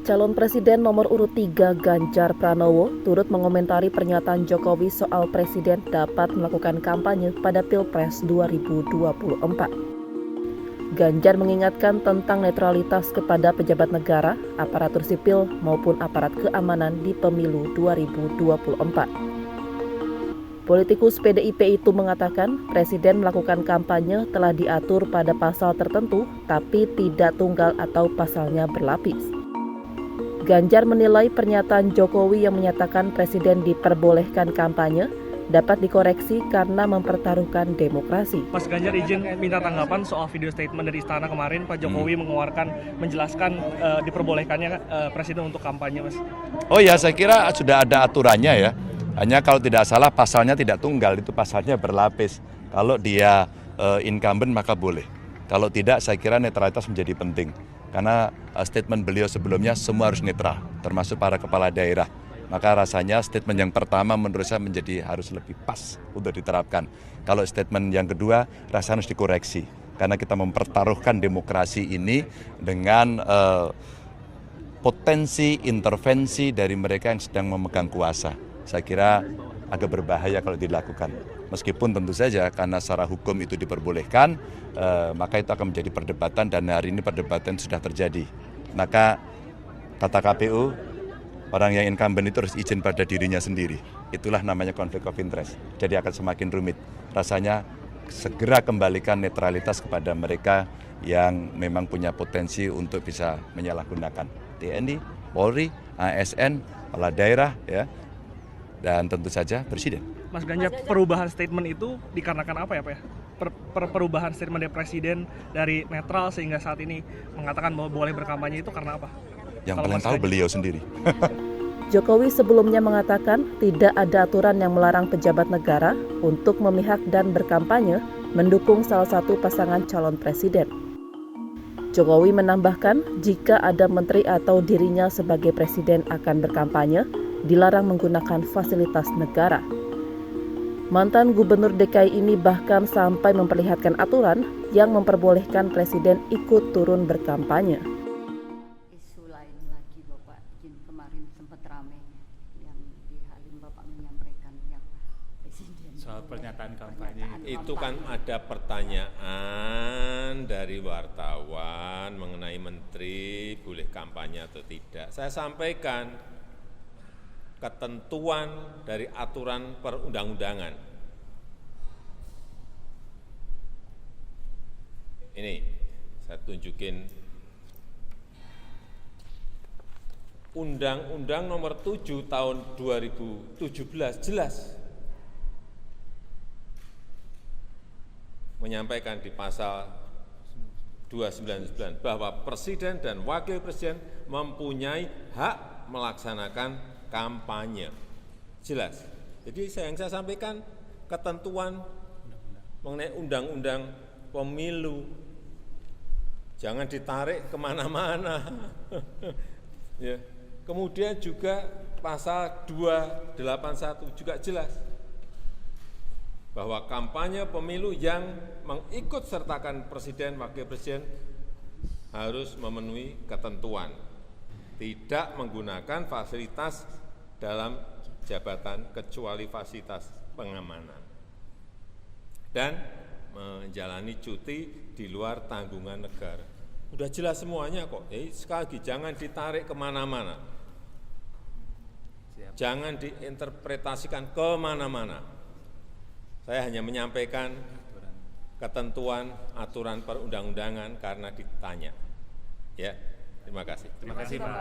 Calon Presiden nomor urut 3 Ganjar Pranowo turut mengomentari pernyataan Jokowi soal Presiden dapat melakukan kampanye pada Pilpres 2024. Ganjar mengingatkan tentang netralitas kepada pejabat negara, aparatur sipil maupun aparat keamanan di pemilu 2024. Politikus PDIP itu mengatakan Presiden melakukan kampanye telah diatur pada pasal tertentu, tapi tidak tunggal atau pasalnya berlapis. Ganjar menilai pernyataan Jokowi yang menyatakan Presiden diperbolehkan kampanye dapat dikoreksi karena mempertaruhkan demokrasi. Mas Ganjar izin minta tanggapan soal video statement dari Istana kemarin, Pak Jokowi menjelaskan diperbolehkannya Presiden untuk kampanye, Mas. Oh ya, saya kira sudah ada aturannya ya. Hanya kalau tidak salah pasalnya tidak tunggal, itu pasalnya berlapis. Kalau dia incumbent maka boleh. Kalau tidak, saya kira netralitas menjadi penting. Karena statement beliau sebelumnya semua harus netral, termasuk para kepala daerah. Maka rasanya statement yang pertama menurut saya harus lebih pas untuk diterapkan. Kalau statement yang kedua rasanya harus dikoreksi. Karena kita mempertaruhkan demokrasi ini dengan potensi intervensi dari mereka yang sedang memegang kuasa. Saya kira agak berbahaya kalau dilakukan. Meskipun tentu saja karena secara hukum itu diperbolehkan, maka itu akan menjadi perdebatan dan hari ini perdebatan sudah terjadi. Maka kata KPU, orang yang incumbent itu harus izin pada dirinya sendiri. Itulah namanya konflik of interest. Jadi akan semakin rumit. Rasanya segera kembalikan netralitas kepada mereka yang memang punya potensi untuk bisa menyalahgunakan. TNI, Polri, ASN, kepala daerah, ya, dan tentu saja Presiden. Mas Ganjar, perubahan statement itu dikarenakan apa ya Pak ya? Perubahan statement dari Presiden dari netral sehingga saat ini mengatakan bahwa boleh berkampanye itu karena apa? Yang paling tahu beliau sendiri. Jokowi sebelumnya mengatakan tidak ada aturan yang melarang pejabat negara untuk memihak dan berkampanye mendukung salah satu pasangan calon presiden. Jokowi menambahkan jika ada menteri atau dirinya sebagai presiden akan berkampanye, dilarang menggunakan fasilitas negara. Mantan Gubernur DKI ini bahkan sampai memperlihatkan aturan yang memperbolehkan Presiden ikut turun berkampanye. Isu lain lagi Bapak, kemarin sempat ramai yang di Halim Bapak menyampaikan yang Presiden soal pernyataan kampanye. Itu kan ada pertanyaan dari wartawan mengenai menteri boleh kampanye atau tidak. Saya sampaikan ketentuan dari aturan perundang-undangan. Ini saya tunjukin Undang-Undang Nomor 7 Tahun 2017 jelas menyampaikan di pasal 299 bahwa Presiden dan Wakil Presiden mempunyai hak melaksanakan kampanye. Jelas. Jadi yang saya sampaikan ketentuan mengenai undang-undang pemilu. Jangan ditarik kemana-mana. Ya. Kemudian juga pasal 281 juga jelas bahwa kampanye pemilu yang mengikut sertakan Presiden, Wakil Presiden harus memenuhi ketentuan. Tidak menggunakan fasilitas dalam jabatan kecuali fasilitas pengamanan dan menjalani cuti di luar tanggungan negara. Udah jelas semuanya kok. Sekali lagi jangan ditarik kemana-mana, jangan diinterpretasikan kemana-mana. Saya hanya menyampaikan ketentuan aturan perundang-undangan karena ditanya. Ya, terima kasih. Terima kasih Pak.